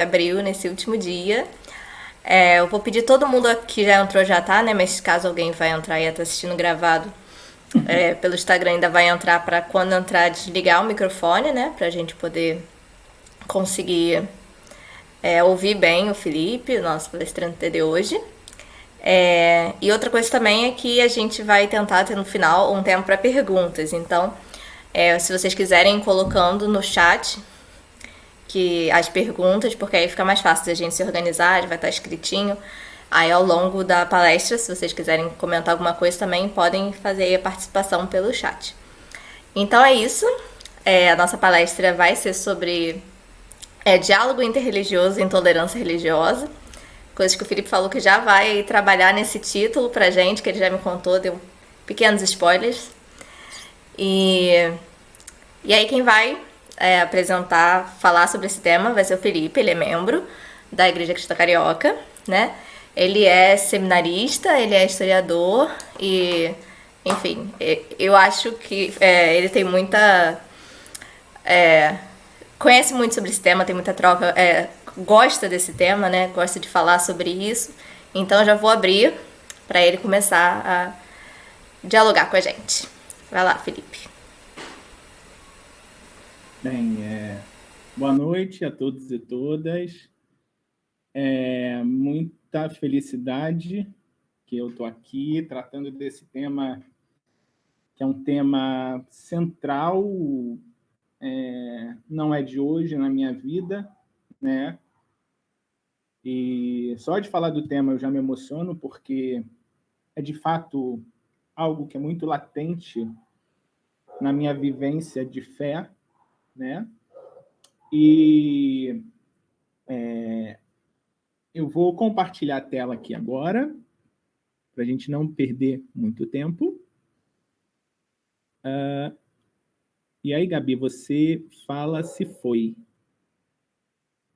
abriu nesse último dia. Eu vou pedir todo mundo que já entrou, já tá, né? Mas caso alguém vai entrar e tá assistindo gravado pelo Instagram, ainda vai entrar para quando entrar desligar o microfone, né? Pra gente poder conseguir ouvir bem o Felipe, o nosso palestrante de hoje. E outra coisa também é que a gente vai tentar ter no final um tempo para perguntas. Então, se vocês quiserem ir colocando no chat que as perguntas, porque aí fica mais fácil da gente se organizar, vai estar escritinho. Aí ao longo da palestra, se vocês quiserem comentar alguma coisa também, podem fazer a participação pelo chat. Então é isso. A nossa palestra vai ser sobre diálogo interreligioso e intolerância religiosa. Coisas que o Felipe falou que já vai trabalhar nesse título pra gente, que ele já me contou, deu pequenos spoilers. E aí quem vai apresentar, falar sobre esse tema vai ser o Felipe, ele é membro da Igreja Cristã Carioca, né? Ele é seminarista, ele é historiador e, enfim, eu acho que ele tem muita... conhece muito sobre esse tema, tem muita troca, gosta desse tema, né? Gosta de falar sobre isso. Então eu já vou abrir para ele começar a dialogar com a gente. Vai lá, Felipe. Bem, boa noite a todos e todas. Muita felicidade que eu estou aqui tratando desse tema, que é um tema central, não é de hoje na minha vida, né? E só de falar do tema eu já me emociono, porque é de fato algo que é muito latente na minha vivência de fé, né? E eu vou compartilhar a tela aqui agora, para a gente não perder muito tempo. E aí, Gabi, você fala se foi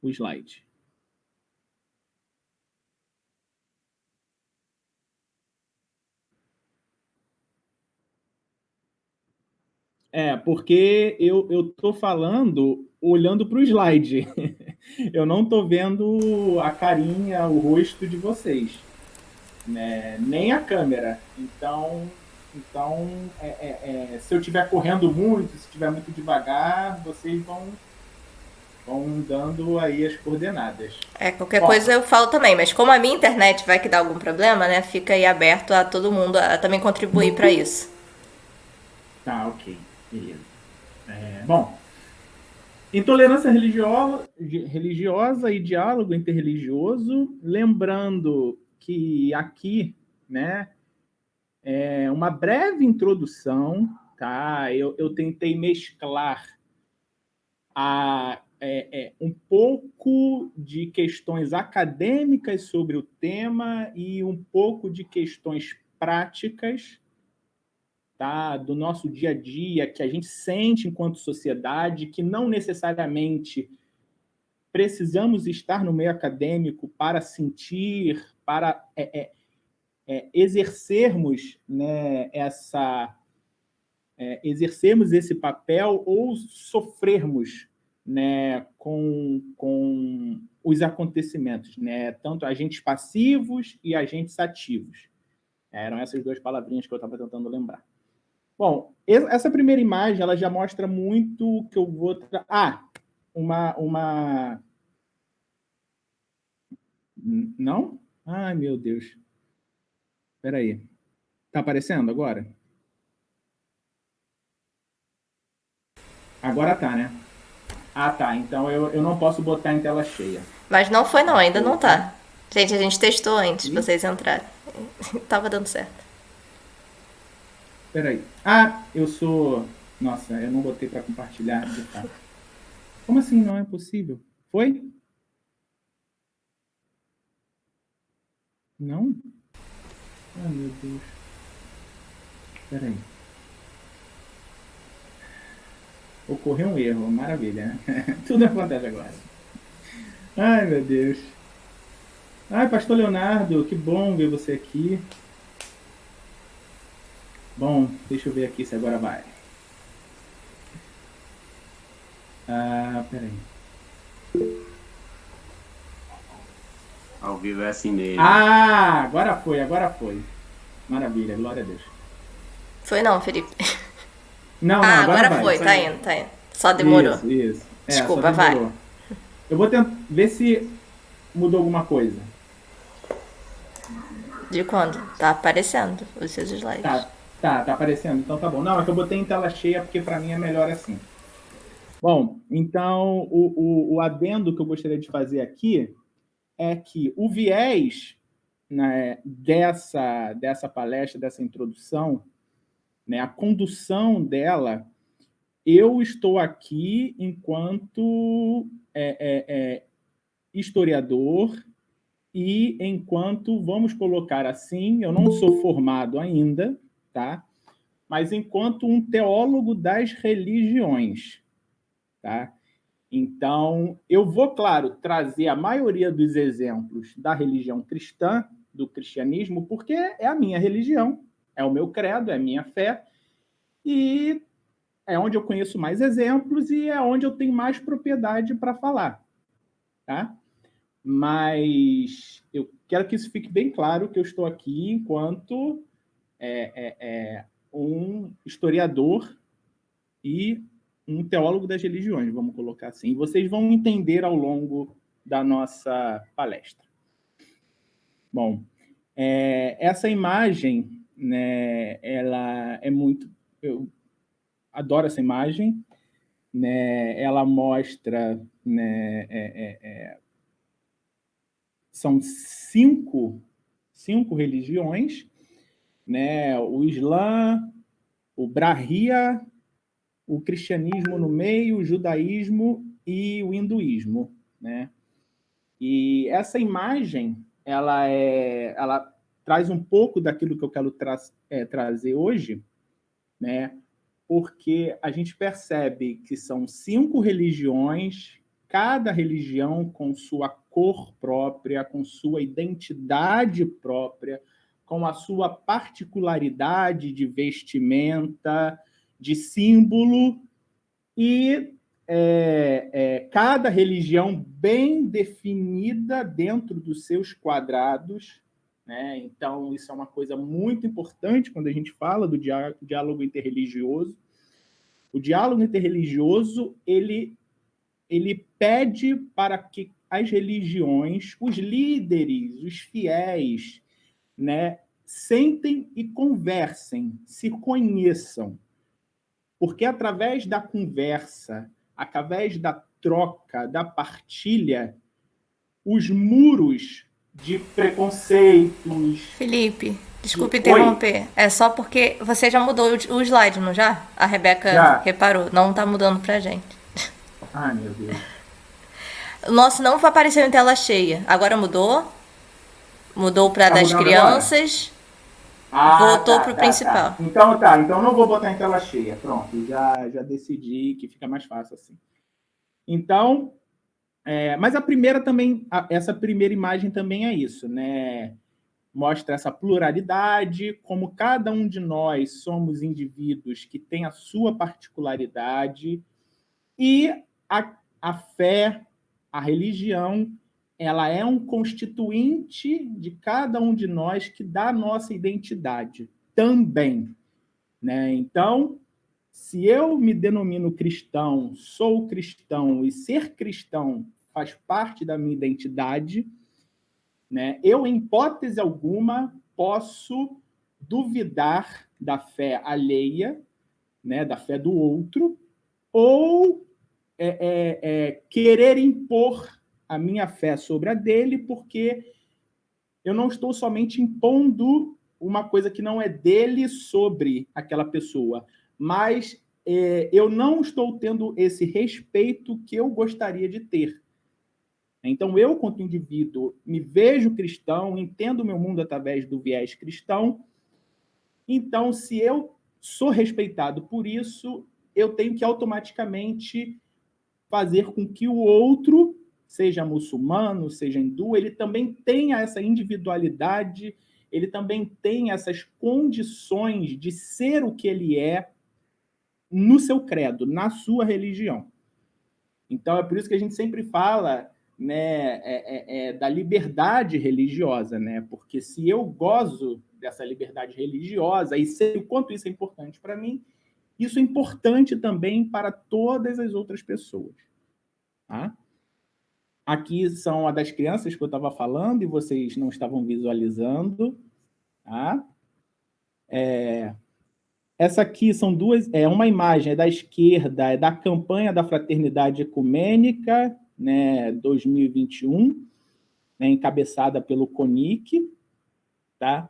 o slide. Porque eu estou falando olhando para o slide. Eu não estou vendo a carinha, o rosto de vocês, né? Nem a câmera. Então se eu estiver correndo muito, se estiver muito devagar, vocês vão dando aí as coordenadas. Qualquer coisa eu falo também, mas como a minha internet vai que dar algum problema, né? Fica aí aberto a todo mundo a também contribuir para isso. Tá, ok. Beleza. Bom, intolerância religiosa e diálogo interreligioso, lembrando que aqui, né, uma breve introdução, tá? Eu tentei mesclar um pouco de questões acadêmicas sobre o tema e um pouco de questões práticas, tá? Do nosso dia a dia, que a gente sente enquanto sociedade, que não necessariamente precisamos estar no meio acadêmico para sentir, para exercermos, né, exercermos esse papel ou sofrermos, né, com os acontecimentos, né, tanto agentes passivos e agentes ativos. Eram essas duas palavrinhas que eu estava tentando lembrar. Bom, essa primeira imagem ela já mostra muito o que eu vou... uma... Não? Ai, meu Deus. Espera aí. Está aparecendo agora? Agora tá, né? Ah, tá. Então eu não posso botar em tela cheia. Mas não foi não, ainda não Desculpa. tá. Gente, a gente testou antes de vocês entrarem. Tava dando certo. Espera aí. Eu sou... Nossa, eu não botei para compartilhar de fato. Como assim não é possível? Foi? Não? Ah, meu Deus. Espera aí. Ocorreu um erro. Maravilha. Tudo acontece agora. Ai, meu Deus. Ai, pastor Leonardo, que bom ver você aqui. Bom, deixa eu ver aqui se agora vai. Peraí. Ao vivo é assim mesmo. Ah, agora foi. Maravilha, glória a Deus. Foi não, Felipe. Não, agora vai. foi, tá indo. Só demorou. Isso. Desculpa, só demorou. vai. Eu vou tentar ver se mudou alguma coisa. De quando? Tá aparecendo os seus slides. Tá aparecendo, então tá bom. Não, é que eu botei em tela cheia porque para mim é melhor assim. Bom, então o adendo que eu gostaria de fazer aqui é que o viés, né, dessa palestra, dessa introdução, né, a condução dela, eu estou aqui enquanto historiador e enquanto, vamos colocar assim, eu não sou formado ainda, tá? Mas enquanto um teólogo das religiões, tá? Então, eu vou, claro, trazer a maioria dos exemplos da religião cristã, do cristianismo, porque é a minha religião, é o meu credo, é a minha fé, e é onde eu conheço mais exemplos e é onde eu tenho mais propriedade para falar, tá? Mas eu quero que isso fique bem claro que eu estou aqui enquanto um historiador e um teólogo das religiões, vamos colocar assim. E vocês vão entender ao longo da nossa palestra. Bom, essa imagem, né, ela é muito... Eu adoro essa imagem, né, ela mostra... Né, são cinco religiões, né, o Islã, o Brahia, o cristianismo no meio, o judaísmo e o hinduísmo, né? E essa imagem, ela traz um pouco daquilo que eu quero trazer hoje, né? Porque a gente percebe que são 5 religiões, cada religião com sua cor própria, com sua identidade própria, com a sua particularidade de vestimenta, de símbolo, e cada religião bem definida dentro dos seus quadrados, né? Então, isso é uma coisa muito importante quando a gente fala do diálogo interreligioso. O diálogo interreligioso, ele pede para que as religiões, os líderes, os fiéis, né, sentem e conversem, se conheçam. Porque através da conversa, através da troca, da partilha, os muros de preconceitos... Felipe, desculpe interromper. Oi? É só porque você já mudou o slide, não já? A Rebeca já reparou. Não tá mudando pra gente. Ai, meu Deus. O nosso não apareceu em tela cheia. Agora mudou. Mudou para das crianças. Voltou pro principal. Tá. Então não vou botar em tela cheia. Pronto, já decidi que fica mais fácil assim. Então, mas essa primeira imagem também é isso, né? Mostra essa pluralidade, como cada um de nós somos indivíduos que têm a sua particularidade, e a fé, a religião, ela é um constituinte de cada um de nós que dá a nossa identidade também, né? Então, se eu me denomino cristão, sou cristão, e ser cristão faz parte da minha identidade, né? Eu, em hipótese alguma, posso duvidar da fé alheia, né? Da fé do outro, ou querer impor a minha fé sobre a dele, porque eu não estou somente impondo uma coisa que não é dele sobre aquela pessoa, mas eu não estou tendo esse respeito que eu gostaria de ter. Então, eu, quanto indivíduo, me vejo cristão, entendo o meu mundo através do viés cristão. Então, se eu sou respeitado por isso, eu tenho que automaticamente fazer com que o outro, seja muçulmano, seja hindu, ele também tenha essa individualidade, ele também tenha essas condições de ser o que ele é no seu credo, na sua religião. Então, é por isso que a gente sempre fala né, da liberdade religiosa, né? Porque se eu gozo dessa liberdade religiosa e sei o quanto isso é importante para mim, isso é importante também para todas as outras pessoas. Tá? Aqui são a das crianças que eu estava falando e vocês não estavam visualizando. Tá? Essa aqui são duas, uma imagem é da esquerda, é da campanha da Fraternidade Ecumênica, né, 2021, né, encabeçada pelo CONIC, tá?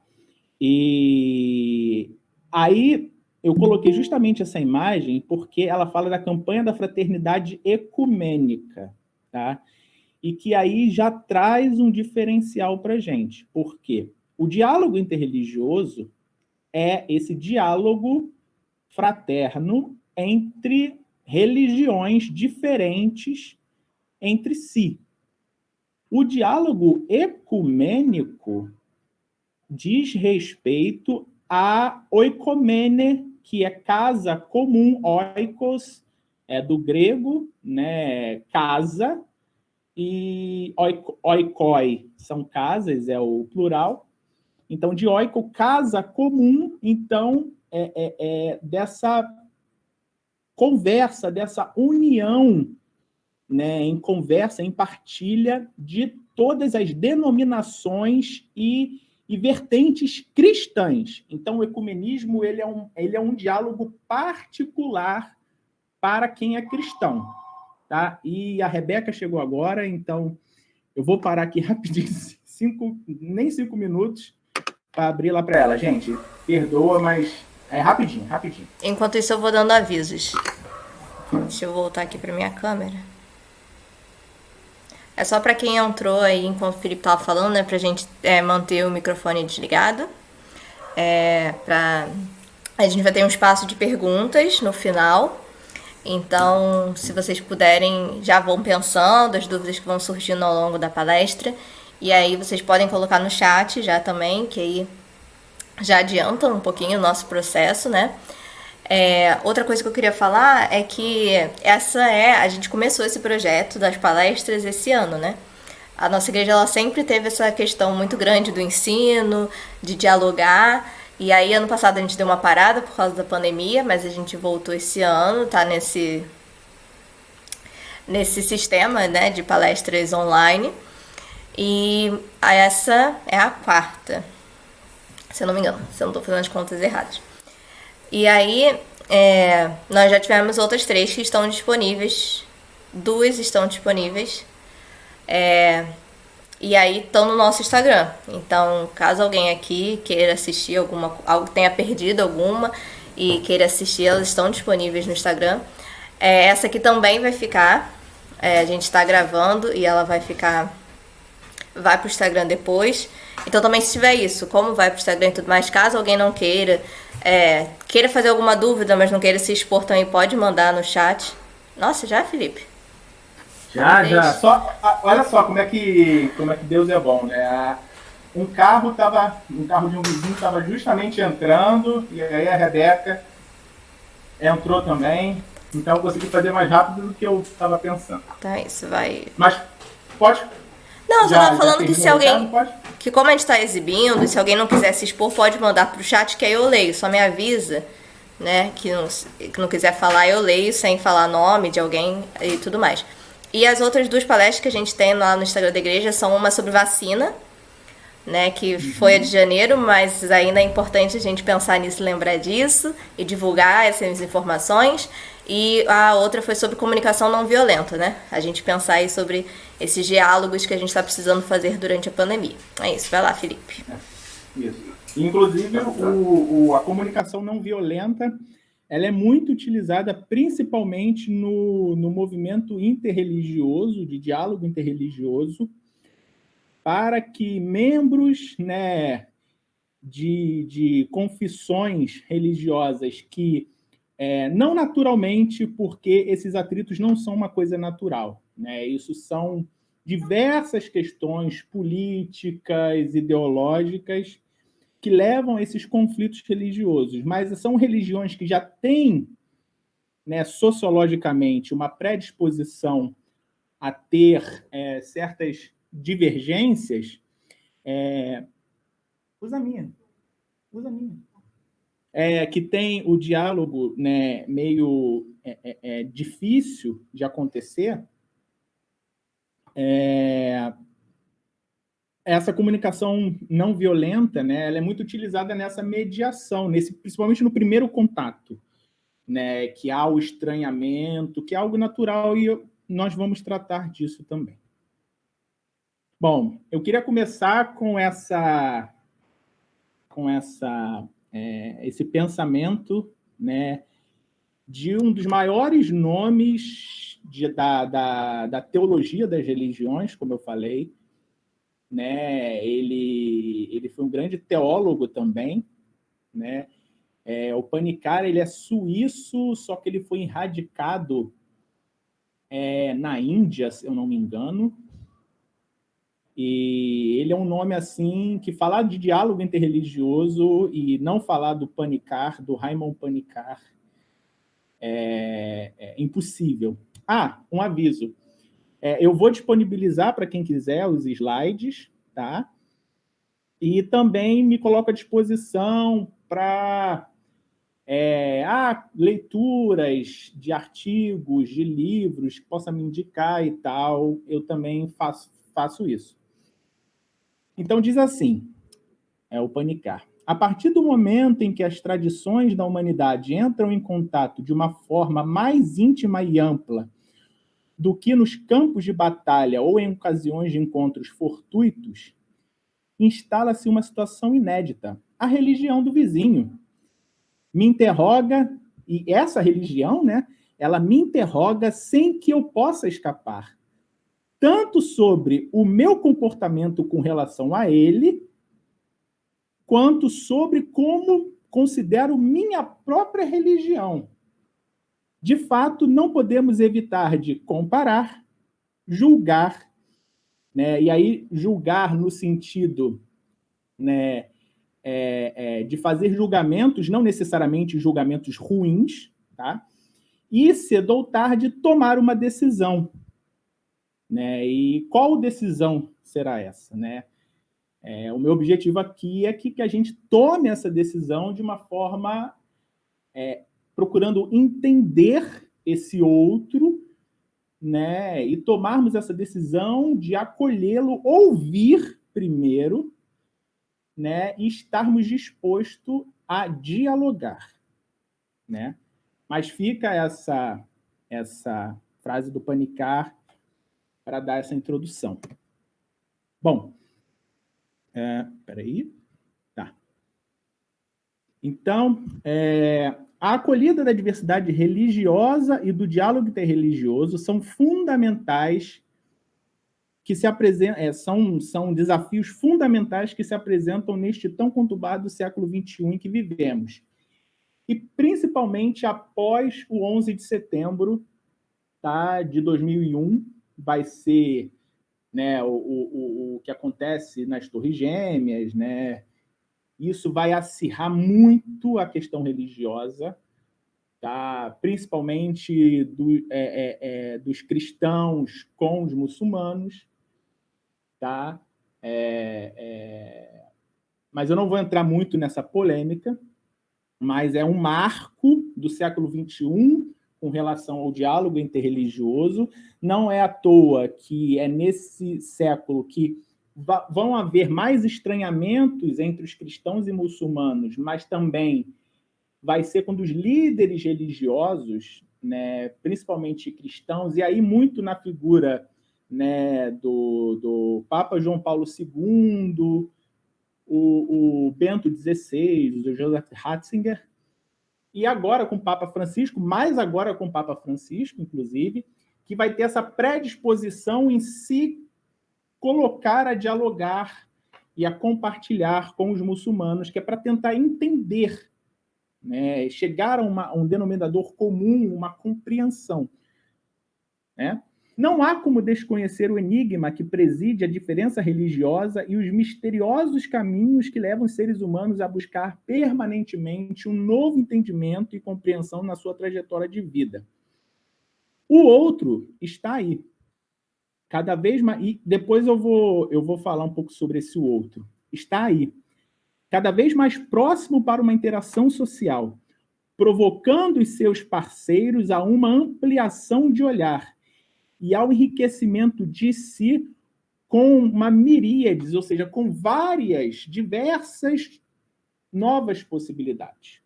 E aí eu coloquei justamente essa imagem porque ela fala da campanha da Fraternidade Ecumênica, tá? E que aí já traz um diferencial para a gente. Por quê? O diálogo interreligioso é esse diálogo fraterno entre religiões diferentes entre si. O diálogo ecumênico diz respeito a oikomene, que é casa comum, oikos, é do grego, né, casa, e oikoi são casas, é o plural. Então, de oiko, casa comum, então, dessa conversa, dessa união, né, em conversa, em partilha de todas as denominações e vertentes cristãs. Então, o ecumenismo ele é um diálogo particular para quem é cristão. Tá? E a Rebeca chegou agora, então eu vou parar aqui rapidinho, nem 5 minutos, para abrir lá para ela. Gente, perdoa, mas é rapidinho. Enquanto isso, eu vou dando avisos. Deixa eu voltar aqui para minha câmera. É só para quem entrou aí enquanto o Felipe estava falando, né? Pra gente manter o microfone desligado. A gente vai ter um espaço de perguntas no final. Então, se vocês puderem, já vão pensando as dúvidas que vão surgindo ao longo da palestra. E aí vocês podem colocar no chat já também, que aí já adianta um pouquinho o nosso processo, né? Outra coisa que eu queria falar é que a gente começou esse projeto das palestras esse ano, né? A nossa igreja ela sempre teve essa questão muito grande do ensino, de dialogar. E aí, ano passado, a gente deu uma parada por causa da pandemia, mas a gente voltou esse ano, tá nesse sistema, né, de palestras online. E essa é a 4ª, se eu não me engano, se eu não estou fazendo as contas erradas. E aí, nós já tivemos outras 3 que estão disponíveis, 2 estão disponíveis, e aí estão no nosso Instagram. Então, caso alguém aqui queira assistir tenha perdido alguma e queira assistir, elas estão disponíveis no Instagram. Essa aqui também vai ficar. A gente está gravando e ela vai pro Instagram depois. Então também se tiver isso, como vai pro Instagram e tudo mais, caso alguém não queira fazer alguma dúvida, mas não queira se expor também, pode mandar no chat. Nossa, já, Felipe? Já. Olha só como é que Deus é bom, né? Um carro de um vizinho estava justamente entrando, e aí a Rebeca entrou também. Então eu consegui fazer mais rápido do que eu estava pensando. Tá, isso vai. Mas pode. Não, eu só tava falando que se alguém. Que como a gente tá exibindo, se alguém não quiser se expor, pode mandar pro chat que aí eu leio. Só me avisa, né? Que não quiser falar, eu leio sem falar nome de alguém e tudo mais. E as outras 2 palestras que a gente tem lá no Instagram da igreja são uma sobre vacina, né, que foi a de janeiro, mas ainda é importante a gente pensar nisso, lembrar disso e divulgar essas informações. E a outra foi sobre comunicação não violenta, né? A gente pensar aí sobre esses diálogos que a gente está precisando fazer durante a pandemia. É isso, vai lá, Felipe. Isso. Inclusive, a comunicação não violenta, ela é muito utilizada principalmente no movimento interreligioso, de diálogo interreligioso, para que membros, né, de confissões religiosas que não naturalmente, porque esses atritos não são uma coisa natural, né? Isso são diversas questões políticas, ideológicas, que levam a esses conflitos religiosos, mas são religiões que já têm, né, sociologicamente uma predisposição a ter certas divergências, usa a minha. Que tem o diálogo, né, meio difícil de acontecer, essa comunicação não violenta, né, ela é muito utilizada nessa mediação, principalmente no primeiro contato, né, que há o estranhamento, que é algo natural, e nós vamos tratar disso também. Bom, eu queria começar com esse pensamento, né, de um dos maiores nomes da teologia das religiões, como eu falei, né? Ele foi um grande teólogo também, né? O Panikkar, ele é suíço, só que ele foi enradicado na Índia, se eu não me engano. E ele é um nome assim que falar de diálogo interreligioso e não falar do Panikkar, do Raymond Panikkar, é impossível. Um aviso. Eu vou disponibilizar para quem quiser os slides, tá? E também me coloco à disposição para leituras de artigos, de livros que possa me indicar e tal. Eu também faço isso. Então, diz assim, o Panikkar. A partir do momento em que as tradições da humanidade entram em contato de uma forma mais íntima e ampla do que nos campos de batalha ou em ocasiões de encontros fortuitos, instala-se uma situação inédita. A religião do vizinho me interroga, e essa religião, né, ela me interroga sem que eu possa escapar, tanto sobre o meu comportamento com relação a ele, quanto sobre como considero minha própria religião. De fato, não podemos evitar de comparar, julgar, né? E aí julgar no sentido, né, de fazer julgamentos, não necessariamente julgamentos ruins, tá? E cedo ou tarde tomar uma decisão, né? E qual decisão será essa, né? O meu objetivo aqui é que a gente tome essa decisão de uma forma procurando entender esse outro, né? E tomarmos essa decisão de acolhê-lo, ouvir primeiro, né? E estarmos dispostos a dialogar, né? Mas fica essa frase do Panikkar para dar essa introdução. Bom, peraí. Tá. Então, a acolhida da diversidade religiosa e do diálogo interreligioso são fundamentais, que se apresentam, são desafios fundamentais que se apresentam neste tão conturbado século XXI em que vivemos. E principalmente após o 11 de setembro, tá, de 2001, vai ser, né, o que acontece nas Torres Gêmeas, né? Isso vai acirrar muito a questão religiosa, tá? Principalmente dos cristãos com os muçulmanos, tá? Mas eu não vou entrar muito nessa polêmica, mas é um marco do século XXI com relação ao diálogo interreligioso. Não é à toa que é nesse século que vão haver mais estranhamentos entre os cristãos e muçulmanos, mas também vai ser quando os líderes religiosos, né, principalmente cristãos, e aí muito na figura, né, do Papa João Paulo II, o Bento XVI, o Joseph Ratzinger, e agora com o Papa Francisco, mais agora com o Papa Francisco, inclusive, que vai ter essa predisposição em se colocar a dialogar e a compartilhar com os muçulmanos, que é para tentar entender, né, chegar a um denominador comum, uma compreensão, né? Não há como desconhecer o enigma que preside a diferença religiosa e os misteriosos caminhos que levam os seres humanos a buscar permanentemente um novo entendimento e compreensão na sua trajetória de vida. O outro está aí, cada vez mais... E depois eu vou falar um pouco sobre esse outro. Está aí. Cada vez mais próximo para uma interação social, provocando os seus parceiros a uma ampliação de olhar e ao enriquecimento de si com uma miríades, ou seja, com diversas novas possibilidades.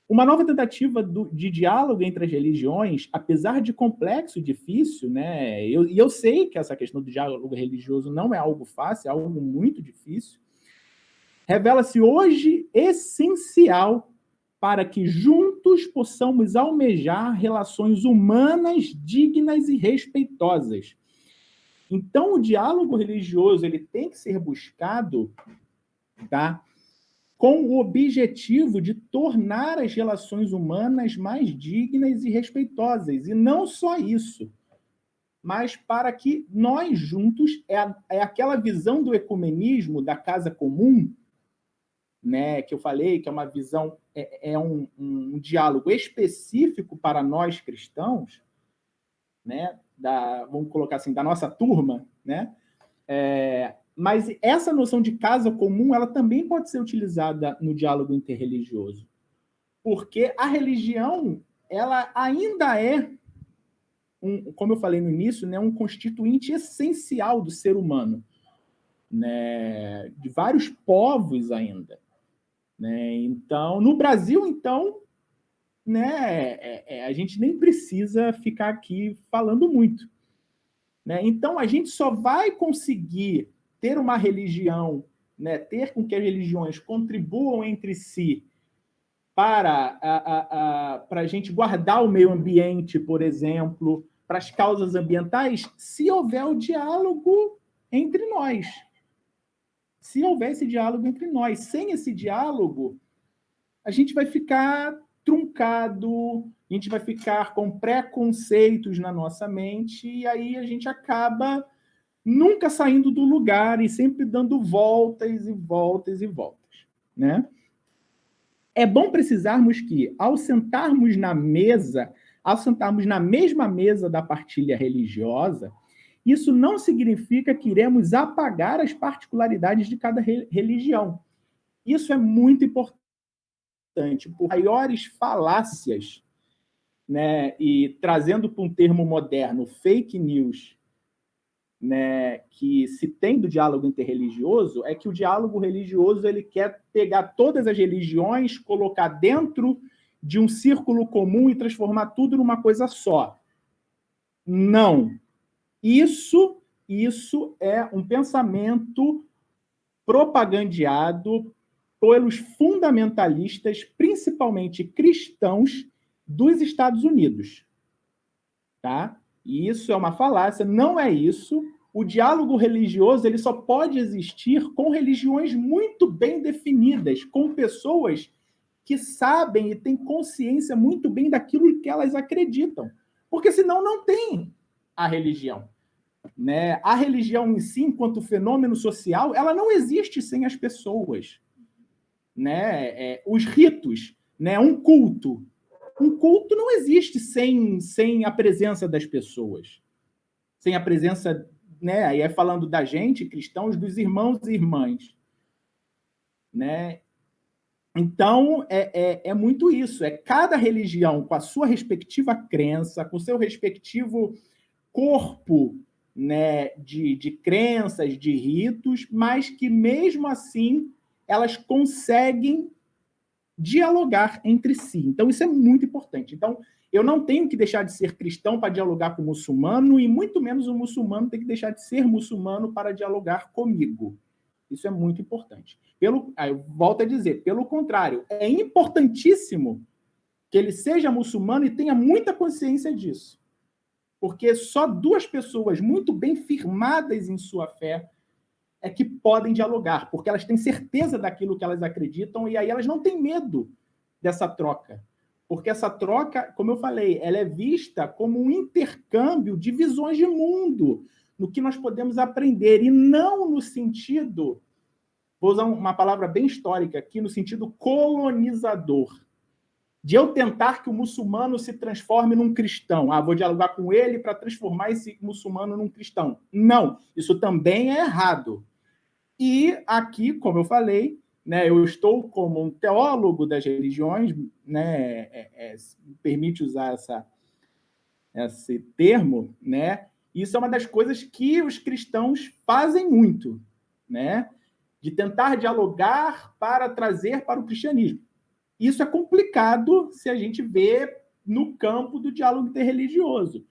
Uma nova tentativa de diálogo entre as religiões, apesar de complexo e difícil, né? Eu sei que essa questão do diálogo religioso não é algo fácil, é algo muito difícil, revela-se hoje essencial para que juntos possamos almejar relações humanas dignas e respeitosas. Então, o diálogo religioso ele tem que ser buscado, tá, com o objetivo de tornar as relações humanas mais dignas e respeitosas. E não só isso, mas para que nós juntos, é aquela visão do ecumenismo, da casa comum, né, que eu falei, que é uma visão, um diálogo específico para nós cristãos, né, vamos colocar assim, da nossa turma, né? Mas essa noção de casa comum, ela também pode ser utilizada no diálogo interreligioso, porque a religião, ela ainda é, como eu falei no início, né, um constituinte essencial do ser humano, né, de vários povos ainda. Né? Então, no Brasil, então, né, a gente nem precisa ficar aqui falando muito. Né? Então, a gente só vai conseguir ter uma religião, né, ter com que as religiões contribuam entre si para a gente guardar o meio ambiente, por exemplo, para as causas ambientais, se houver o diálogo entre nós. Se houver esse diálogo entre nós. Sem esse diálogo, a gente vai ficar truncado, a gente vai ficar com preconceitos na nossa mente, e aí a gente acaba nunca saindo do lugar e sempre dando voltas e voltas e voltas. Né? É bom precisarmos que, ao sentarmos na mesma mesa da partilha religiosa, isso não significa que iremos apagar as particularidades de cada religião. Isso é muito importante. Por maiores falácias, né, e trazendo para um termo moderno, fake news, né, que se tem do diálogo interreligioso, é que o diálogo religioso ele quer pegar todas as religiões, colocar dentro de um círculo comum e transformar tudo numa coisa só. Não. Isso é um pensamento propagandeado pelos fundamentalistas, principalmente cristãos, dos Estados Unidos. Tá? E isso é uma falácia, não é isso. O diálogo religioso ele só pode existir com religiões muito bem definidas, com pessoas que sabem e têm consciência muito bem daquilo que elas acreditam. Porque senão não tem a religião. Né? A religião em si, enquanto fenômeno social, ela não existe sem as pessoas. Né? Os ritos, né? Um culto não existe sem a presença das pessoas, sem a presença, né? Aí é falando da gente, cristãos, dos irmãos e irmãs. Né? Então, é muito isso, é cada religião com a sua respectiva crença, com o seu respectivo corpo, né, de crenças, de ritos, mas que mesmo assim elas conseguem dialogar entre si. Então, isso é muito importante. Então, eu não tenho que deixar de ser cristão para dialogar com o muçulmano, e muito menos o muçulmano tem que deixar de ser muçulmano para dialogar comigo. Isso é muito importante. Eu volto a dizer, pelo contrário, é importantíssimo que ele seja muçulmano e tenha muita consciência disso. Porque só duas pessoas muito bem firmadas em sua fé é que podem dialogar, porque elas têm certeza daquilo que elas acreditam e aí elas não têm medo dessa troca. Porque essa troca, como eu falei, ela é vista como um intercâmbio de visões de mundo, no que nós podemos aprender, e não no sentido, vou usar uma palavra bem histórica aqui, no sentido colonizador. de eu tentar que o muçulmano se transforme num cristão. Vou dialogar com ele para transformar esse muçulmano num cristão. Não, isso também é errado. E aqui, como eu falei, né, eu estou como um teólogo das religiões, né, permite usar esse termo, né? Isso é uma das coisas que os cristãos fazem muito, né? De tentar dialogar para trazer para o cristianismo. Isso é complicado se a gente vê no campo do diálogo interreligioso,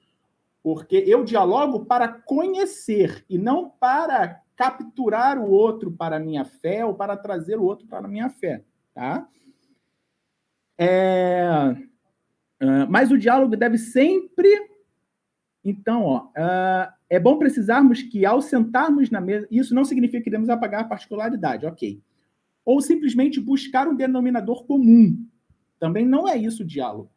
porque eu dialogo para conhecer e não para capturar o outro para a minha fé ou para trazer o outro para a minha fé, tá? Mas o diálogo deve sempre... Então, é bom precisarmos que, ao sentarmos na mesa... Isso não significa que devemos apagar a particularidade, ok. Ou simplesmente buscar um denominador comum. Também não é isso o diálogo.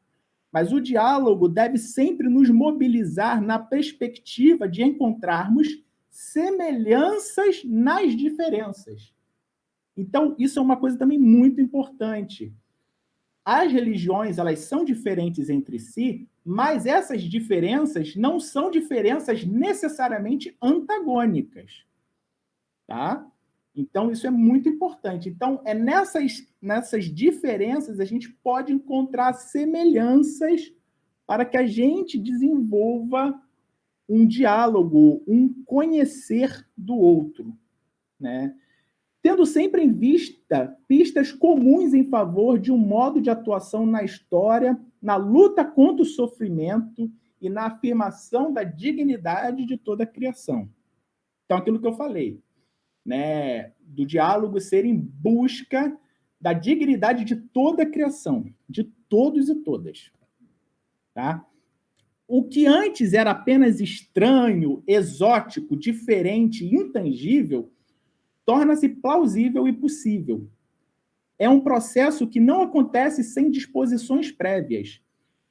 Mas o diálogo deve sempre nos mobilizar na perspectiva de encontrarmos semelhanças nas diferenças. Então, isso é uma coisa também muito importante. As religiões, elas são diferentes entre si, mas essas diferenças não são diferenças necessariamente antagônicas. Tá? Então, isso é muito importante. Então, é nessas diferenças a gente pode encontrar semelhanças para que a gente desenvolva um diálogo, um conhecer do outro, né? Tendo sempre em vista pistas comuns em favor de um modo de atuação na história, na luta contra o sofrimento e na afirmação da dignidade de toda a criação. Então, aquilo que eu falei, né, do diálogo ser em busca da dignidade de toda a criação, de todos e todas. Tá? O que antes era apenas estranho, exótico, diferente, intangível, torna-se plausível e possível. É um processo que não acontece sem disposições prévias,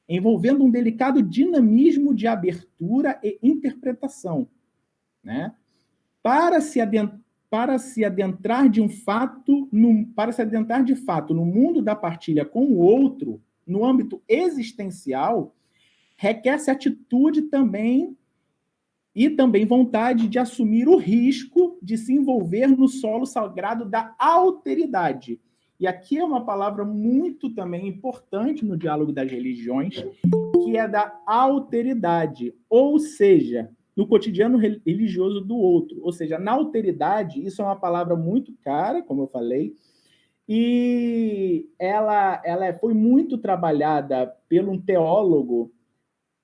envolvendo um delicado dinamismo de abertura e interpretação, né? Para se adentrar de fato no mundo da partilha com o outro, no âmbito existencial, requer-se atitude também e também vontade de assumir o risco de se envolver no solo sagrado da alteridade. E aqui é uma palavra muito também importante no diálogo das religiões, que é da alteridade, ou seja, no cotidiano religioso do outro. Ou seja, na alteridade, isso é uma palavra muito cara, como eu falei, e ela foi muito trabalhada por um teólogo,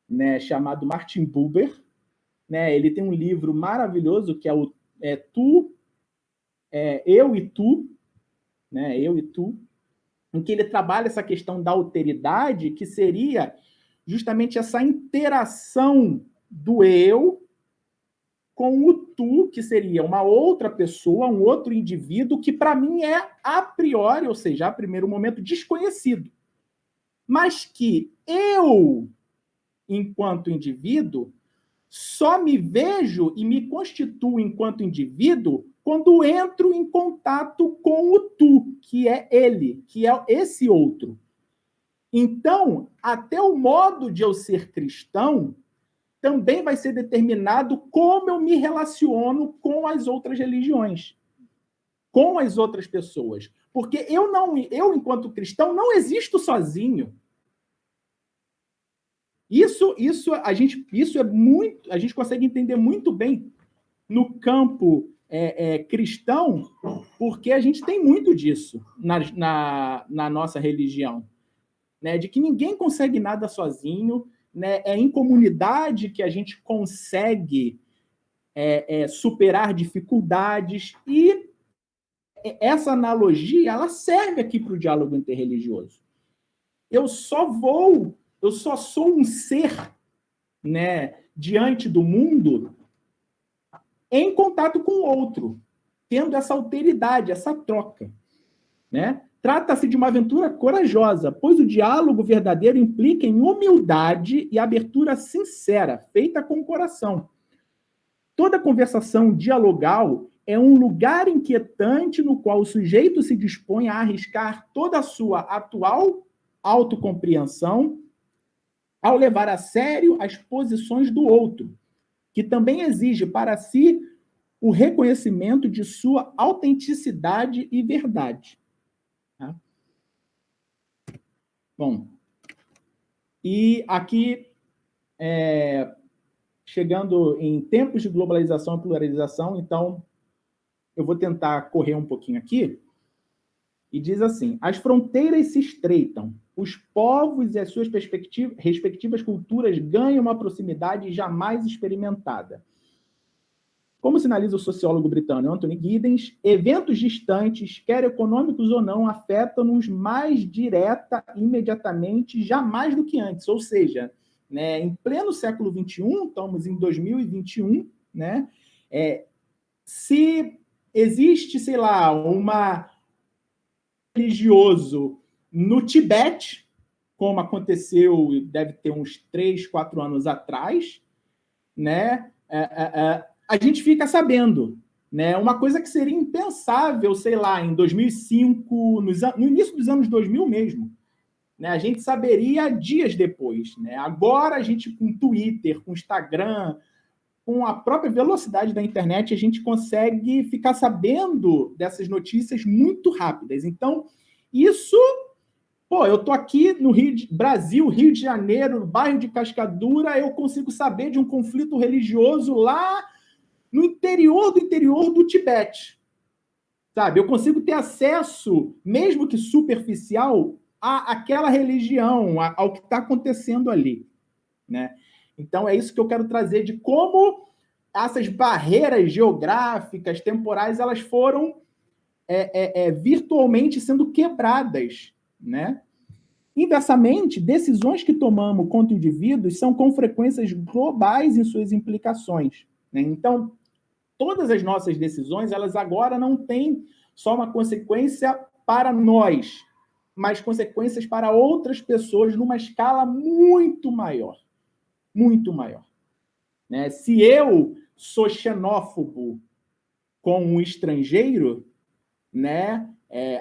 né, chamado Martin Buber, né? Ele tem um livro maravilhoso que é o Eu e Tu, né? Eu e Tu, em que ele trabalha essa questão da alteridade, que seria justamente essa interação do eu com o tu, que seria uma outra pessoa, um outro indivíduo, que para mim é a priori, ou seja, a primeiro momento, desconhecido. Mas que eu, enquanto indivíduo, só me vejo e me constituo enquanto indivíduo quando entro em contato com o tu, que é ele, que é esse outro. Então, até o modo de eu ser cristão também vai ser determinado como eu me relaciono com as outras religiões, com as outras pessoas. Porque eu, enquanto cristão, não existo sozinho. Isso a gente consegue entender muito bem no campo cristão, porque a gente tem muito disso na nossa religião, né? De que ninguém consegue nada sozinho, né? É em comunidade que a gente consegue superar dificuldades, e essa analogia ela serve aqui para o diálogo interreligioso. Eu só sou um ser, né, diante do mundo em contato com o outro, tendo essa alteridade, essa troca, né? Trata-se de uma aventura corajosa, pois o diálogo verdadeiro implica em humildade e abertura sincera, feita com o coração. Toda conversação dialogal é um lugar inquietante no qual o sujeito se dispõe a arriscar toda a sua atual autocompreensão ao levar a sério as posições do outro, que também exige para si o reconhecimento de sua autenticidade e verdade. Tá? Bom, e aqui, chegando em tempos de globalização e pluralização, então eu vou tentar correr um pouquinho aqui, e diz assim: as fronteiras se estreitam, os povos e as suas respectivas culturas ganham uma proximidade jamais experimentada. Como sinaliza o sociólogo britânico Anthony Giddens, eventos distantes, quer econômicos ou não, afetam-nos mais direta e imediatamente, jamais do que antes. Ou seja, né, em pleno século XXI, estamos em 2021, né, se existe, sei lá, uma religioso no Tibete, como aconteceu, deve ter uns 3, 4 anos atrás, né? A gente fica sabendo, né? Uma coisa que seria impensável, sei lá, em 2005, no início dos anos 2000 mesmo, né? A gente saberia dias depois, né? Agora a gente, com Twitter, com Instagram, com a própria velocidade da internet, a gente consegue ficar sabendo dessas notícias muito rápidas. Então, isso... Pô, eu tô aqui no Brasil, Rio de Janeiro, no bairro de Cascadura, eu consigo saber de um conflito religioso lá no interior do Tibete. Sabe? Eu consigo ter acesso, mesmo que superficial, àquela religião, ao que está acontecendo ali, né? Então, é isso que eu quero trazer, de como essas barreiras geográficas, temporais, elas foram virtualmente sendo quebradas, né? Inversamente, decisões que tomamos contra indivíduos são com frequências globais em suas implicações, né? Então, todas as nossas decisões, elas agora não têm só uma consequência para nós, mas consequências para outras pessoas numa escala muito maior. Muito maior. Né? Se eu sou xenófobo com um estrangeiro, né?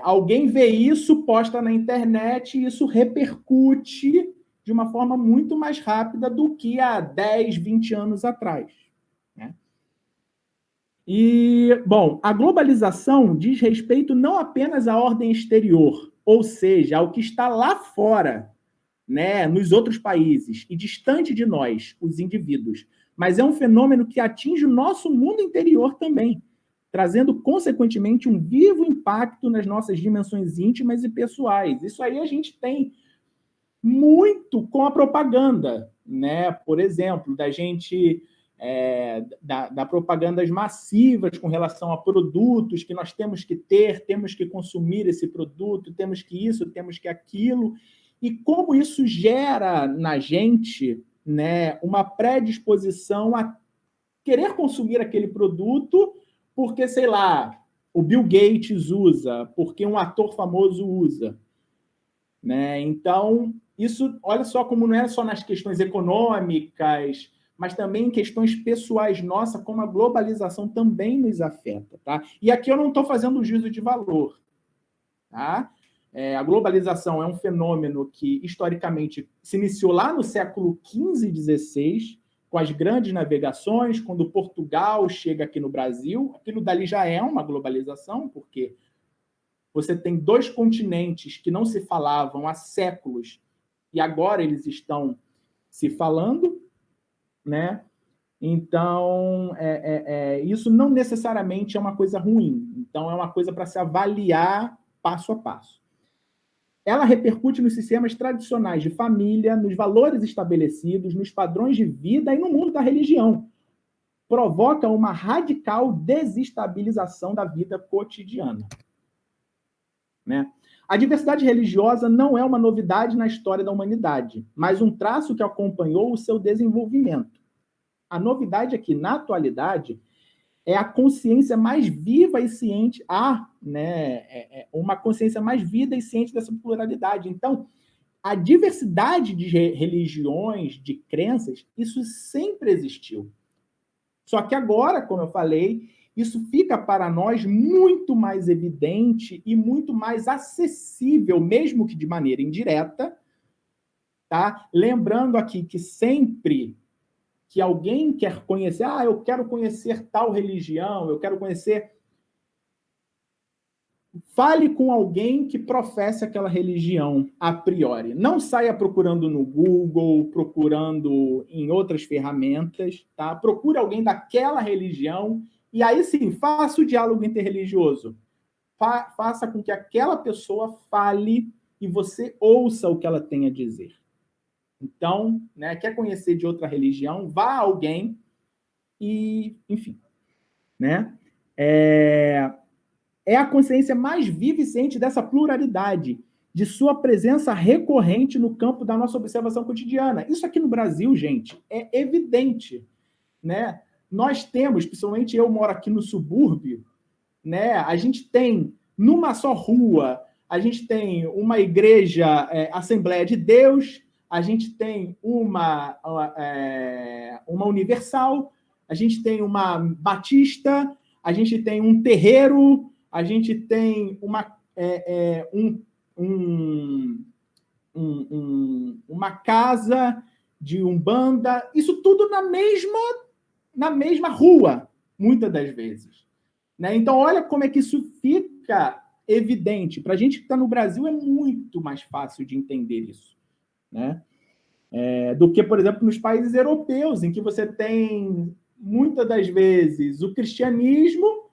Alguém vê isso, posta na internet, e isso repercute de uma forma muito mais rápida do que há 10, 20 anos atrás. Né? E, bom, a globalização diz respeito não apenas à ordem exterior, ou seja, ao que está lá fora, né, nos outros países e distante de nós, os indivíduos, mas é um fenômeno que atinge o nosso mundo interior também, trazendo, consequentemente, um vivo impacto nas nossas dimensões íntimas e pessoais. Isso aí a gente tem muito com a propaganda, né? Por exemplo, da gente... da propagandas massivas com relação a produtos que nós temos que ter, temos que consumir esse produto, temos que isso, temos que aquilo, e como isso gera na gente, né, uma predisposição a querer consumir aquele produto porque, sei lá, o Bill Gates usa, porque um ator famoso usa. Né? Então, isso, olha só como não é só nas questões econômicas, mas também em questões pessoais nossas, como a globalização também nos afeta. Tá? E aqui eu não estou fazendo juízo de valor. Tá? A globalização é um fenômeno que, historicamente, se iniciou lá no século XV e XVI, com as grandes navegações, quando Portugal chega aqui no Brasil. Aquilo dali já é uma globalização, porque você tem 2 continentes que não se falavam há séculos e agora eles estão se falando, né? Então, isso não necessariamente é uma coisa ruim. Então, é uma coisa para se avaliar passo a passo. Ela repercute nos sistemas tradicionais de família, nos valores estabelecidos, nos padrões de vida e no mundo da religião. Provoca uma radical desestabilização da vida cotidiana. Né? A diversidade religiosa não é uma novidade na história da humanidade, mas um traço que acompanhou o seu desenvolvimento. A novidade é que, na atualidade, é a consciência mais viva e ciente, uma consciência mais viva e ciente dessa pluralidade. Então, a diversidade de religiões, de crenças, isso sempre existiu. Só que agora, como eu falei, isso fica para nós muito mais evidente e muito mais acessível, mesmo que de maneira indireta, tá? Lembrando aqui que sempre que alguém quer conhecer, eu quero conhecer tal religião, eu quero conhecer... Fale com alguém que professe aquela religião a priori. Não saia procurando no Google, procurando em outras ferramentas, tá? Procure alguém daquela religião e aí sim, faça o diálogo interreligioso. Faça com que aquela pessoa fale e você ouça o que ela tem a dizer. Então, né, quer conhecer de outra religião, vá a alguém e, enfim, né? É a consciência mais viva e ciente dessa pluralidade, de sua presença recorrente no campo da nossa observação cotidiana. Isso aqui no Brasil, gente, é evidente, né? Nós temos, principalmente eu moro aqui no subúrbio, né? A gente tem, numa só rua, a gente tem uma igreja, Assembleia de Deus, a gente tem uma Universal, a gente tem uma Batista, a gente tem um terreiro, a gente tem uma casa de umbanda, isso tudo na mesma rua, muitas das vezes. Né? Então, olha como é que isso fica evidente. Para a gente que está no Brasil, é muito mais fácil de entender isso. Né? Do que, por exemplo, nos países europeus, em que você tem, muitas das vezes, o cristianismo,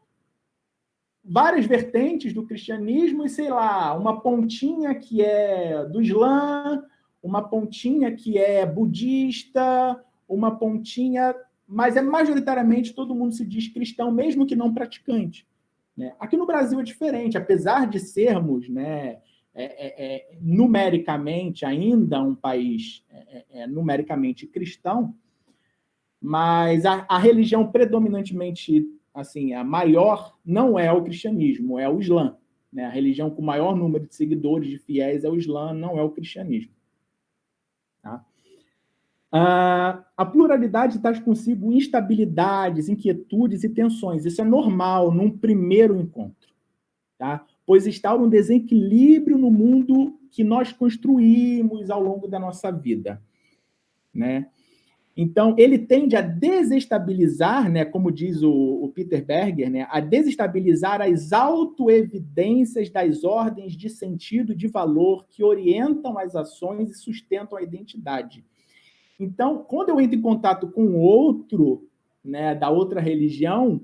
várias vertentes do cristianismo e, sei lá, uma pontinha que é do Islã, uma pontinha que é budista, uma pontinha... Mas majoritariamente todo mundo se diz cristão, mesmo que não praticante. Né? Aqui no Brasil é diferente, apesar de sermos, né, numericamente ainda um país numericamente cristão, mas a religião predominantemente, assim, a maior não é o cristianismo, é o Islã. Né? A religião com o maior número de seguidores, de fiéis, é o Islã, não é o cristianismo. Tá? A pluralidade traz consigo instabilidades, inquietudes e tensões. Isso é normal num primeiro encontro, tá? Pois instaura um desequilíbrio no mundo que nós construímos ao longo da nossa vida. Né? Então, ele tende a desestabilizar, né, como diz o Peter Berger, né, a desestabilizar as autoevidências das ordens de sentido e de valor que orientam as ações e sustentam a identidade. Então, quando eu entro em contato com o outro, né, da outra religião,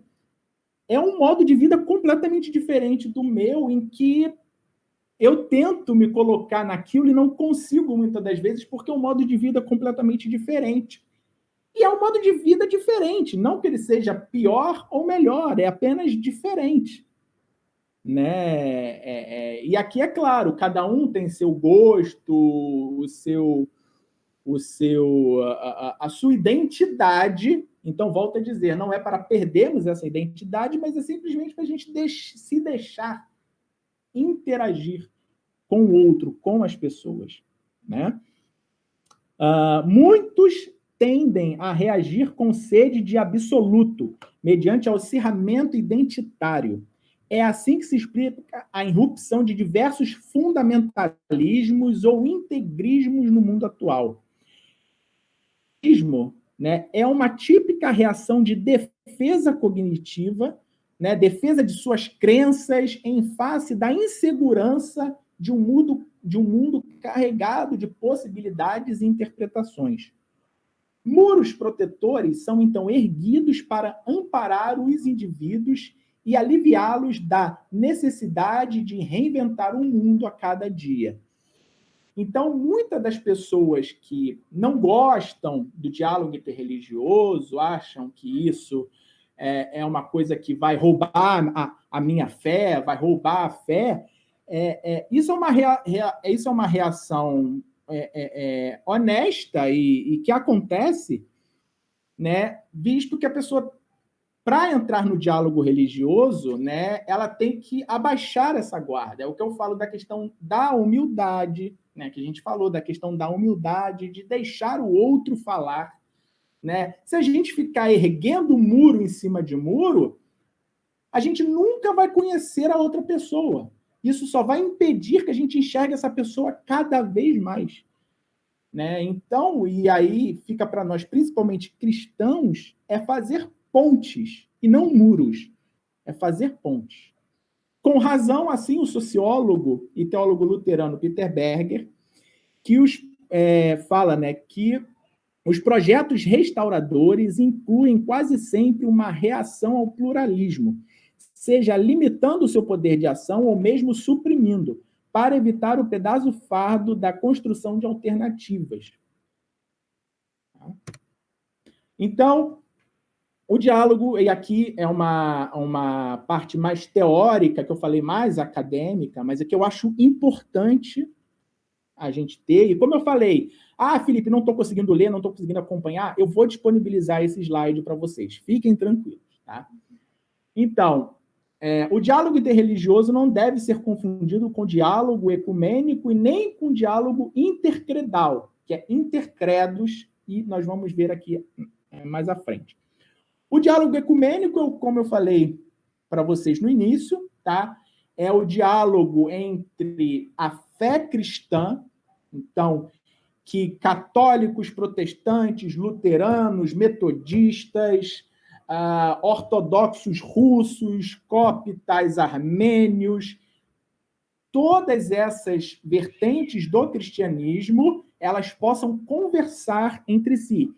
é um modo de vida completamente diferente do meu, em que eu tento me colocar naquilo e não consigo muitas das vezes, porque é um modo de vida completamente diferente. E é um modo de vida diferente, não que ele seja pior ou melhor, é apenas diferente. Né? E aqui é claro, cada um tem seu gosto, a sua identidade. Então, volto a dizer, não é para perdermos essa identidade, mas é simplesmente para a gente se deixar interagir com o outro, com as pessoas. Né? Muitos tendem a reagir com sede de absoluto, mediante o acirramento identitário. É assim que se explica a irrupção de diversos fundamentalismos ou integrismos no mundo atual. Né, é uma típica reação de defesa cognitiva, né, defesa de suas crenças em face da insegurança de um mundo carregado de possibilidades e interpretações. Muros protetores são, então, erguidos para amparar os indivíduos e aliviá-los da necessidade de reinventar o mundo a cada dia. Então, muitas das pessoas que não gostam do diálogo interreligioso, acham que isso é uma coisa que vai roubar a minha fé, vai roubar a fé, isso é uma reação honesta e que acontece, né, visto que a pessoa, para entrar no diálogo religioso, né, ela tem que abaixar essa guarda. É o que eu falo da questão da humildade, né, que a gente falou da questão da humildade, de deixar o outro falar. Né? Se a gente ficar erguendo muro em cima de muro, a gente nunca vai conhecer a outra pessoa. Isso só vai impedir que a gente enxergue essa pessoa cada vez mais. Né? Então, e aí fica para nós, principalmente cristãos, é fazer pontes e não muros. É fazer pontes. Com razão, assim, o sociólogo e teólogo luterano Peter Berger, que fala, né, que os projetos restauradores incluem quase sempre uma reação ao pluralismo, seja limitando o seu poder de ação ou mesmo suprimindo, para evitar o pedaço fardo da construção de alternativas. Então, o diálogo, e aqui é uma parte mais teórica, que eu falei mais acadêmica, mas é que eu acho importante a gente ter. E como eu falei, Felipe, não estou conseguindo ler, não estou conseguindo acompanhar, eu vou disponibilizar esse slide para vocês. Fiquem tranquilos. Tá? Então, o diálogo interreligioso não deve ser confundido com diálogo ecumênico e nem com diálogo intercredal, que é intercredos, e nós vamos ver aqui mais à frente. O diálogo ecumênico, como eu falei para vocês no início, tá? É o diálogo entre a fé cristã, então, que católicos, protestantes, luteranos, metodistas, ortodoxos russos, coptas, armênios, todas essas vertentes do cristianismo, elas possam conversar entre si.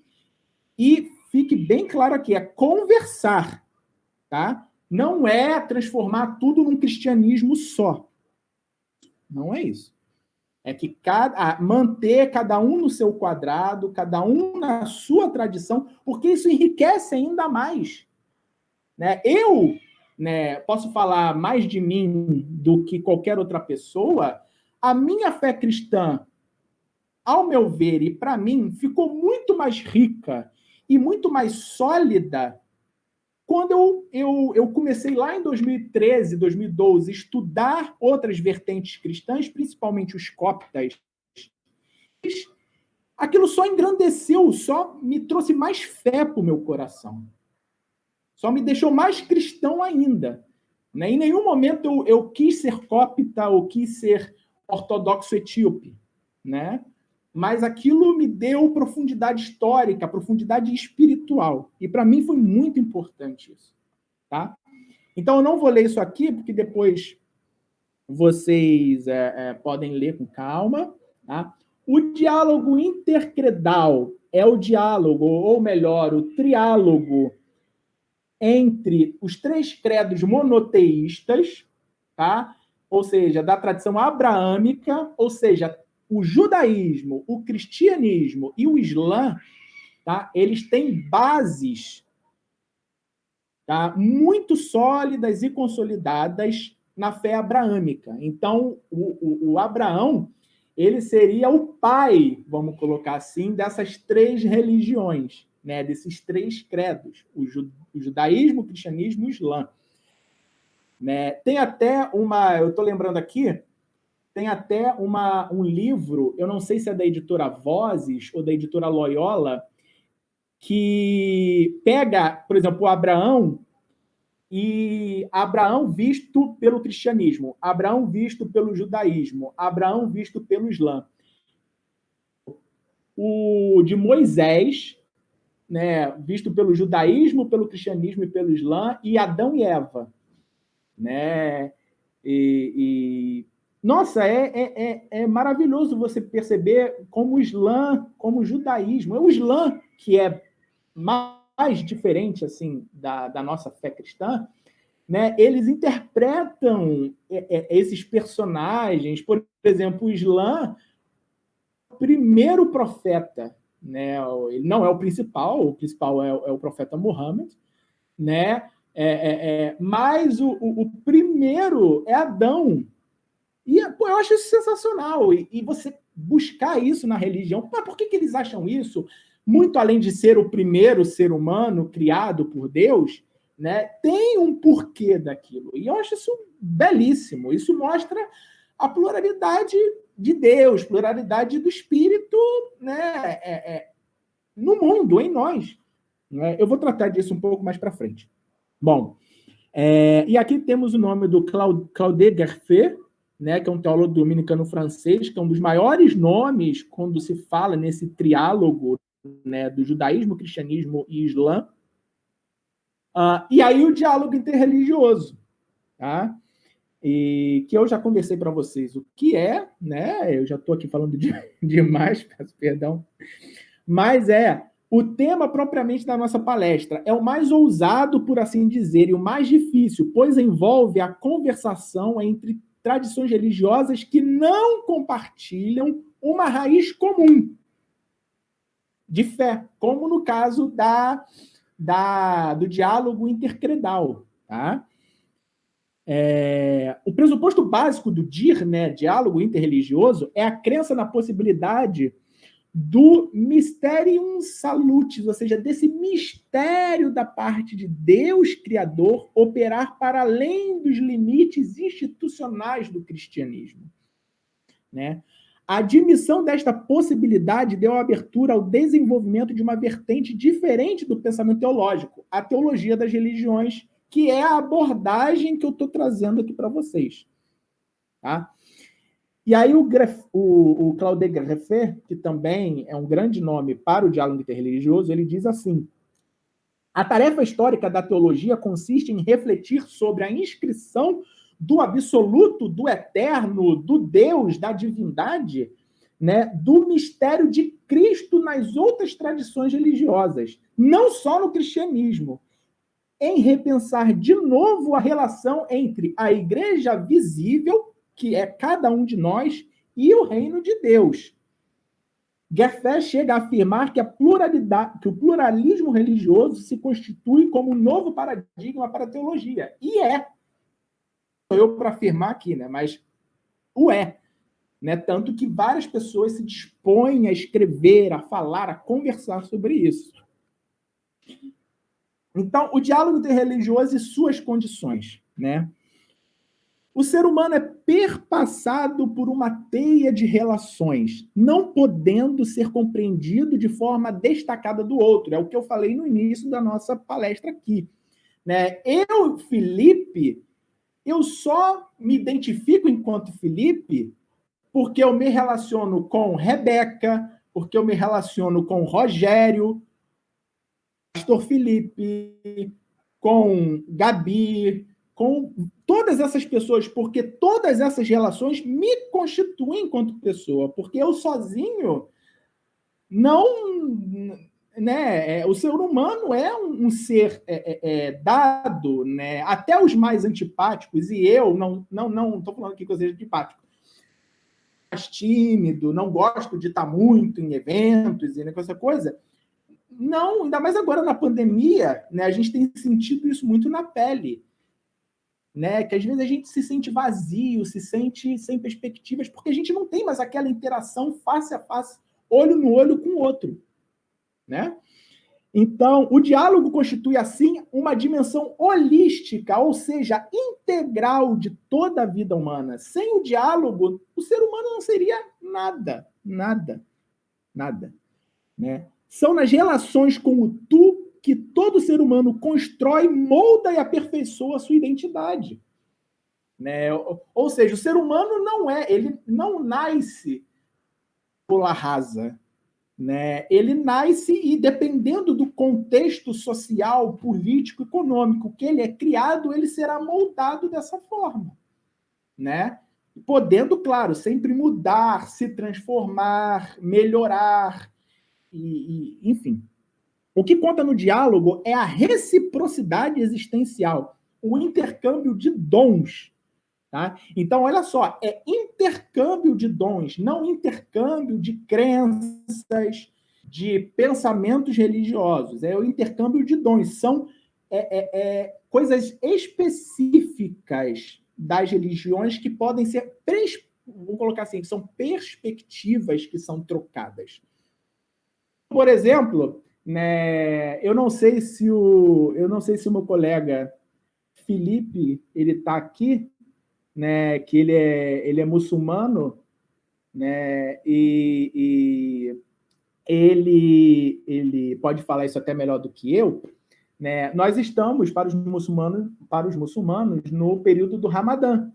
E fique bem claro aqui, é conversar, tá? Não é transformar tudo num cristianismo só. Não é isso. É que manter cada um no seu quadrado, cada um na sua tradição, porque isso enriquece ainda mais. Né? Eu, né, posso falar mais de mim do que qualquer outra pessoa. A minha fé cristã, ao meu ver e para mim, ficou muito mais rica e muito mais sólida quando eu comecei lá em 2013, 2012, estudar outras vertentes cristãs, principalmente os coptas. Aquilo só engrandeceu, só me trouxe mais fé para o meu coração. Só me deixou mais cristão ainda. Né? Em nenhum momento eu quis ser copta ou quis ser ortodoxo etíope. Né? Mas aquilo me deu profundidade histórica, profundidade espiritual. E para mim foi muito importante isso. Tá? Então eu não vou ler isso aqui, porque depois vocês podem ler com calma. Tá? O diálogo intercredal é o diálogo, ou melhor, o triálogo entre os três credos monoteístas, tá? Ou seja, da tradição abraâmica, ou seja, o judaísmo, o cristianismo e o islã, tá? Eles têm bases, tá? Muito sólidas e consolidadas na fé abraâmica. Então, o Abraão, ele seria o pai, vamos colocar assim, dessas três religiões, né? Desses três credos, o judaísmo, o cristianismo e o islã. Né? Tem até eu estou lembrando aqui, tem até um livro, eu não sei se é da editora Vozes ou da editora Loyola, que pega, por exemplo, o Abraão, e Abraão visto pelo cristianismo, Abraão visto pelo judaísmo, Abraão visto pelo islã. O de Moisés, né, visto pelo judaísmo, pelo cristianismo e pelo islã, e Adão e Eva. Né? Nossa, é maravilhoso você perceber como o islã, como o judaísmo, é o islã que é mais diferente assim da nossa fé cristã, né? Eles interpretam esses personagens, por exemplo, o islã, o primeiro profeta, né? Ele não é o principal é o profeta Muhammad, né? Mas o primeiro é Adão. E pô, eu acho isso sensacional. E você buscar isso na religião. Mas por que eles acham isso? Muito além de ser o primeiro ser humano criado por Deus, né, tem um porquê daquilo. E eu acho isso belíssimo. Isso mostra a pluralidade de Deus, pluralidade do Espírito, né, no mundo, em nós. Né? Eu vou tratar disso um pouco mais para frente. Bom, E aqui temos o nome do Claude Gerfé, né, que é um teólogo dominicano francês, que é um dos maiores nomes quando se fala nesse triálogo, né, do judaísmo, cristianismo e islã. E aí o diálogo interreligioso, tá? E que eu já conversei para vocês o que é, né? Eu já estou aqui falando demais, peço perdão, mas o tema propriamente da nossa palestra. É o mais ousado, por assim dizer, e o mais difícil, pois envolve a conversação entre tradições religiosas que não compartilham uma raiz comum de fé, como no caso do diálogo intercredal. Tá? O pressuposto básico do DIR, né, diálogo interreligioso, é a crença na possibilidade do mysterium salutis, ou seja, desse mistério da parte de Deus Criador operar para além dos limites institucionais do cristianismo. Né? A admissão desta possibilidade deu abertura ao desenvolvimento de uma vertente diferente do pensamento teológico, a teologia das religiões, que é a abordagem que eu estou trazendo aqui para vocês. Tá? E aí o Claude Gerfé, que também é um grande nome para o diálogo interreligioso, ele diz assim: a tarefa histórica da teologia consiste em refletir sobre a inscrição do absoluto, do eterno, do Deus, da divindade, né, do mistério de Cristo nas outras tradições religiosas, não só no cristianismo, em repensar de novo a relação entre a igreja visível, que é cada um de nós, e o reino de Deus. Gerfé chega a afirmar que o pluralismo religioso se constitui como um novo paradigma para a teologia. E sou eu para afirmar aqui, né? Mas né? Tanto que várias pessoas se dispõem a escrever, a falar, a conversar sobre isso. Então, o diálogo interreligioso e suas condições, né? O ser humano é perpassado por uma teia de relações, não podendo ser compreendido de forma destacada do outro. É o que eu falei no início da nossa palestra aqui. Né? Eu, Felipe, eu só me identifico enquanto Felipe porque eu me relaciono com Rebeca, porque eu me relaciono com Rogério, Pastor Felipe, com Gabi, com todas essas pessoas, porque todas essas relações me constituem enquanto pessoa, porque eu sozinho não... Né, o ser humano é um ser dado, né, até os mais antipáticos, e eu não estou falando aqui que eu seja antipático, mais tímido, não gosto de estar muito em eventos e essa coisa. Não, ainda mais agora na pandemia, né, a gente tem sentido isso muito na pele. Né, que às vezes a gente se sente vazio, se sente sem perspectivas, porque a gente não tem mais aquela interação face a face, olho no olho com o outro. Né? Então, o diálogo constitui, assim, uma dimensão holística, ou seja, integral de toda a vida humana. Sem o diálogo, o ser humano não seria nada, nada, nada. Né? São nas relações com o tu que todo ser humano constrói, molda e aperfeiçoa a sua identidade. Né? Ou seja, o ser humano ele não nasce pela rasa. Né? Ele nasce e, dependendo do contexto social, político, econômico que ele é criado, ele será moldado dessa forma. Né? Podendo, claro, sempre mudar, se transformar, melhorar, enfim. O que conta no diálogo é a reciprocidade existencial, o intercâmbio de dons. Tá? Então, olha só, é intercâmbio de dons, não intercâmbio de crenças, de pensamentos religiosos. É o intercâmbio de dons. São coisas específicas das religiões que podem ser, vou colocar assim, que são perspectivas que são trocadas. Por exemplo, né, eu não sei se o meu colega Felipe ele está aqui, né, que ele é muçulmano, né, e ele pode falar isso até melhor do que eu, né? Nós estamos, para os muçulmanos, no período do Ramadã,